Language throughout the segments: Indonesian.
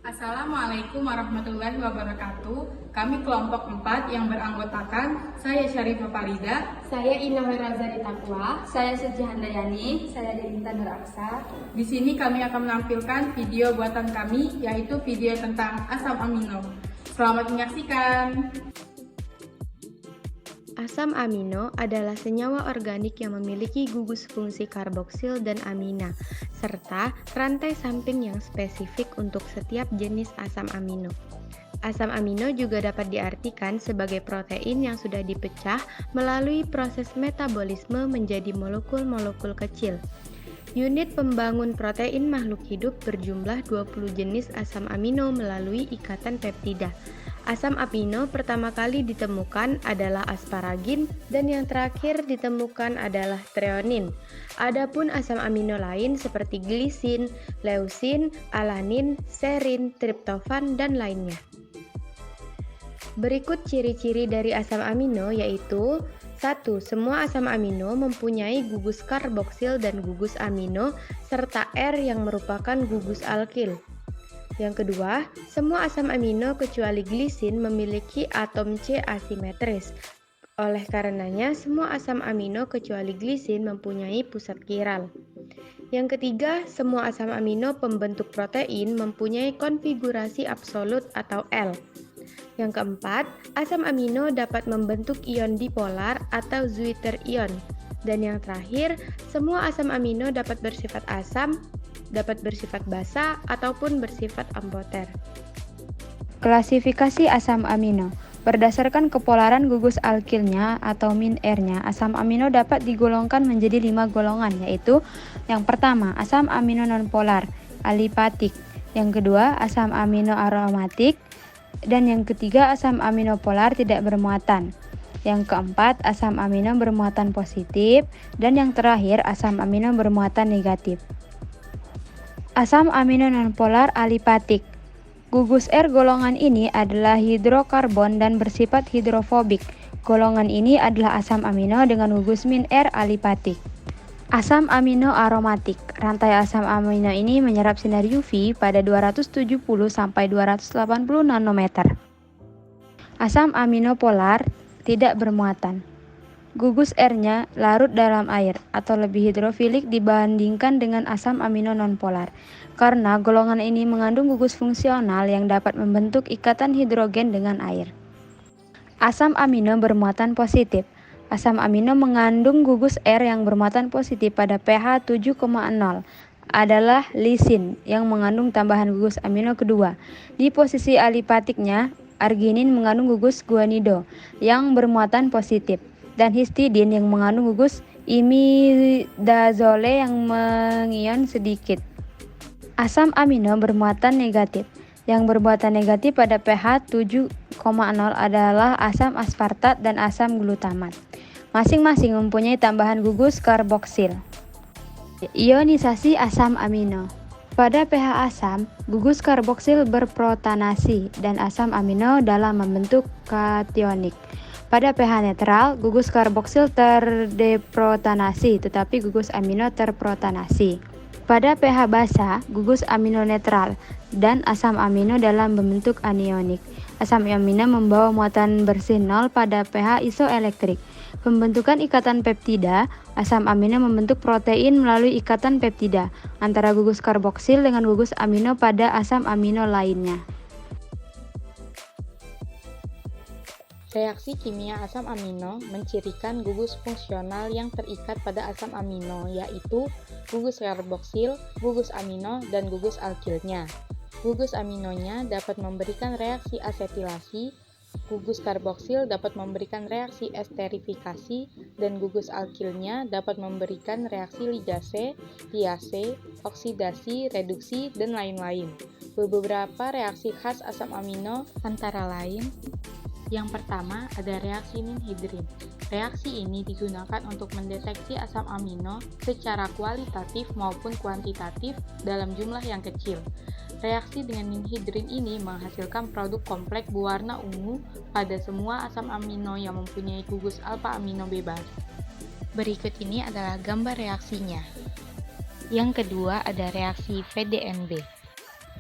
Assalamualaikum warahmatullahi wabarakatuh. Kami kelompok 4 yang beranggotakan saya Syarifah Farida, Saya Indah Razari Taqwa, saya Suci Handayani, saya Devita Nuraksa. Di sini kami akan menampilkan video buatan kami, yaitu video tentang asam amino. Selamat menyaksikan. Asam amino adalah senyawa organik yang memiliki gugus fungsi karboksil dan amina, serta rantai samping yang spesifik untuk setiap jenis asam amino. Asam amino juga dapat diartikan sebagai protein yang sudah dipecah melalui proses metabolisme menjadi molekul-molekul kecil. Unit pembangun protein makhluk hidup berjumlah 20 jenis asam amino melalui ikatan peptida. Asam amino pertama kali ditemukan adalah asparagin dan yang terakhir ditemukan adalah treonin. Adapun asam amino lain seperti glisin, leusin, alanin, serin, triptofan, dan lainnya. Berikut ciri-ciri dari asam amino yaitu 1. Semua asam amino mempunyai gugus karboksil dan gugus amino serta R yang merupakan gugus alkil. Yang kedua, semua asam amino kecuali glisin memiliki atom C asimetris. Oleh karenanya, semua asam amino kecuali glisin mempunyai pusat kiral. Yang ketiga, semua asam amino pembentuk protein mempunyai konfigurasi absolut atau L. Yang keempat, asam amino dapat membentuk ion dipolar atau Zwitter ion. Dan yang terakhir, semua asam amino dapat bersifat asam, dapat bersifat basa, ataupun bersifat amphoter. Klasifikasi asam amino. Berdasarkan kepolaran gugus alkilnya atau min R-nya, asam amino dapat digolongkan menjadi 5 golongan, yaitu yang pertama, asam amino nonpolar, alipatik. Yang kedua, asam amino aromatik. Dan yang ketiga, asam amino polar tidak bermuatan. Yang keempat, asam amino bermuatan positif. Dan yang terakhir, asam amino bermuatan negatif. Asam amino nonpolar alipatik. Gugus R golongan ini adalah hidrokarbon dan bersifat hidrofobik. Golongan ini adalah asam amino dengan gugus min R alipatik. Asam amino aromatik. Rantai asam amino ini menyerap sinar UV pada 270 sampai 280 nanometer. Asam amino polar tidak bermuatan. Gugus R-nya larut dalam air atau lebih hidrofilik dibandingkan dengan asam amino nonpolar. Karena golongan ini mengandung gugus fungsional yang dapat membentuk ikatan hidrogen dengan air. Asam amino bermuatan positif. Asam amino mengandung gugus R yang bermuatan positif pada pH 7,0 adalah lisin yang mengandung tambahan gugus amino kedua. Di posisi alipatiknya, arginin mengandung gugus guanido yang bermuatan positif dan histidin yang mengandung gugus imidazole yang mengion sedikit. Asam amino bermuatan negatif. Yang bermuatan negatif pada pH 7,0 adalah asam aspartat dan asam glutamat. Masing-masing mempunyai tambahan gugus karboksil. Ionisasi asam amino. Pada pH asam, gugus karboksil berprotanasi dan asam amino dalam membentuk kationik. Pada pH netral, gugus karboksil terdeprotanasi tetapi gugus amino terprotanasi. Pada pH basa, gugus amino netral dan asam amino dalam membentuk anionik. Asam amino membawa muatan bersih 0 pada pH isoelektrik. Pembentukan ikatan peptida, asam amino membentuk protein melalui ikatan peptida antara gugus karboksil dengan gugus amino pada asam amino lainnya. Reaksi kimia asam amino mencirikan gugus fungsional yang terikat pada asam amino, yaitu gugus karboksil, gugus amino, dan gugus alkilnya. Gugus aminonya dapat memberikan reaksi asetilasi, gugus karboksil dapat memberikan reaksi esterifikasi, dan gugus alkilnya dapat memberikan reaksi ligase, liase, oksidasi, reduksi, dan lain-lain. Beberapa reaksi khas asam amino antara lain: yang pertama ada reaksi ninhidrin. Reaksi ini digunakan untuk mendeteksi asam amino secara kualitatif maupun kuantitatif dalam jumlah yang kecil. Reaksi dengan ninhidrin ini menghasilkan produk kompleks berwarna ungu pada semua asam amino yang mempunyai gugus alfa amino bebas. Berikut ini adalah gambar reaksinya. Yang kedua ada reaksi VDNB.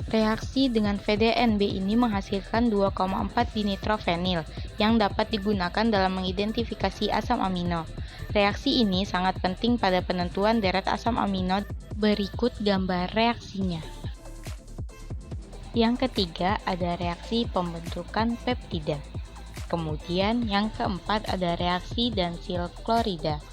Reaksi dengan VDNB ini menghasilkan 2,4 dinitrofenil yang dapat digunakan dalam mengidentifikasi asam amino. Reaksi ini sangat penting pada penentuan deret asam amino. Berikut gambar reaksinya. Yang ketiga ada reaksi pembentukan peptida. Kemudian yang keempat ada reaksi dansil klorida.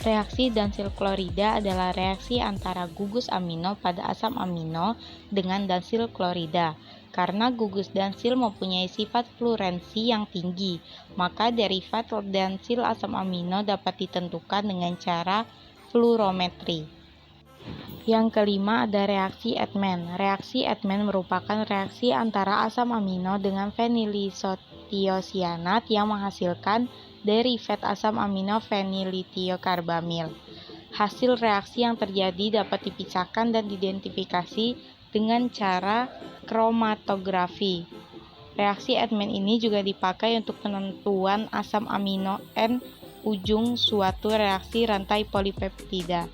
Reaksi dansil klorida adalah reaksi antara gugus amino pada asam amino dengan dansil klorida. Karena gugus dansil mempunyai sifat fluorensi yang tinggi, maka derivat dansil asam amino dapat ditentukan dengan cara fluorometri. Yang kelima ada reaksi Edman. Reaksi Edman merupakan reaksi antara asam amino dengan fenilisotiosianat yang menghasilkan derivat asam amino fenilitiokarbamil. Hasil reaksi yang terjadi dapat dipisahkan dan diidentifikasi dengan cara kromatografi. Reaksi Edman ini juga dipakai untuk penentuan asam amino N ujung suatu reaksi rantai polipeptida.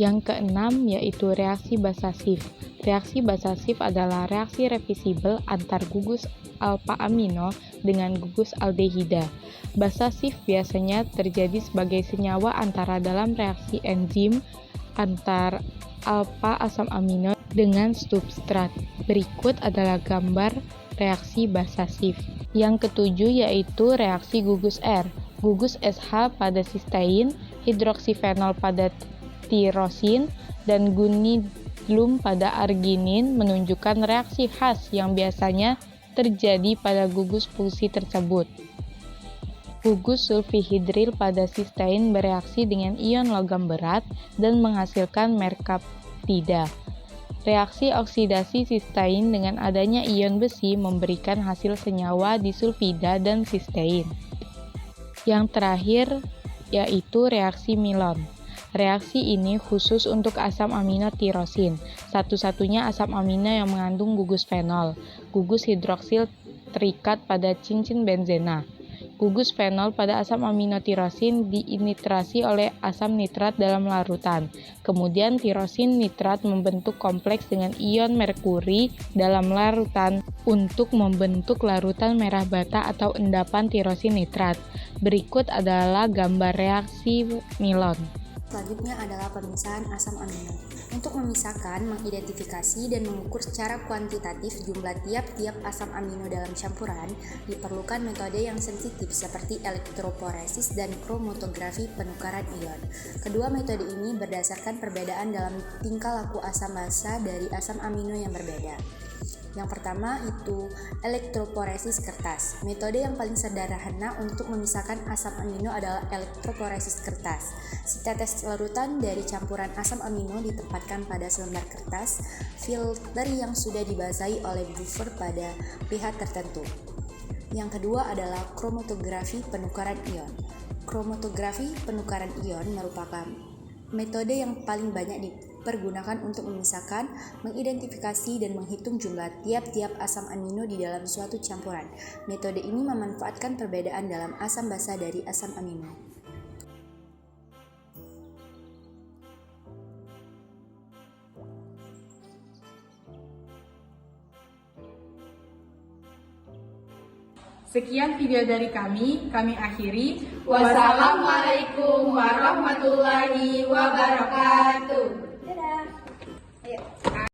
Yang keenam yaitu reaksi Basasif. Reaksi Basasif adalah reaksi reversibel antar gugus alpha amino dengan gugus aldehida. Basasif biasanya terjadi sebagai senyawa antara dalam reaksi enzim antar alpha asam amino dengan substrat. Berikut adalah gambar reaksi Basasif. Yang ketujuh yaitu reaksi gugus R. Gugus SH pada sistein, hidroksifenol pada tirosin, dan gunidlum pada arginin menunjukkan reaksi khas yang biasanya terjadi pada gugus fungsi tersebut. Gugus sulfihidril pada sistein bereaksi dengan ion logam berat dan menghasilkan merkaptida. Reaksi oksidasi sistein dengan adanya ion besi memberikan hasil senyawa disulfida dan sistein. Yang terakhir yaitu reaksi Milon. Reaksi ini khusus untuk asam amino tirosin, satu-satunya asam amino yang mengandung gugus fenol. Gugus hidroksil terikat pada cincin benzena. Gugus fenol pada asam amino tirosin diinitrasi oleh asam nitrat dalam larutan. Kemudian tirosin nitrat membentuk kompleks dengan ion merkuri dalam larutan untuk membentuk larutan merah bata atau endapan tirosin nitrat. Berikut adalah gambar reaksi Milon. Selanjutnya adalah pemisahan asam amino. Untuk memisahkan, mengidentifikasi, dan mengukur secara kuantitatif jumlah tiap-tiap asam amino dalam campuran, diperlukan metode yang sensitif seperti elektroporesis dan kromatografi penukaran ion. Kedua metode ini berdasarkan perbedaan dalam tingkah laku asam basa dari asam amino yang berbeda. Yang pertama itu elektroporesis kertas. Metode yang paling sederhana untuk memisahkan asam amino adalah elektroporesis kertas. Setetes larutan dari campuran asam amino ditempatkan pada selembar kertas filter yang sudah dibasahi oleh buffer pada pH tertentu. Yang kedua adalah kromatografi penukaran ion. Kromatografi penukaran ion merupakan metode yang paling banyak dipergunakan untuk memisahkan, mengidentifikasi, dan menghitung jumlah tiap-tiap asam amino di dalam suatu campuran. Metode ini memanfaatkan perbedaan dalam asam basa dari asam amino. Sekian video dari kami akhiri. Wassalamualaikum warahmatullahi wabarakatuh.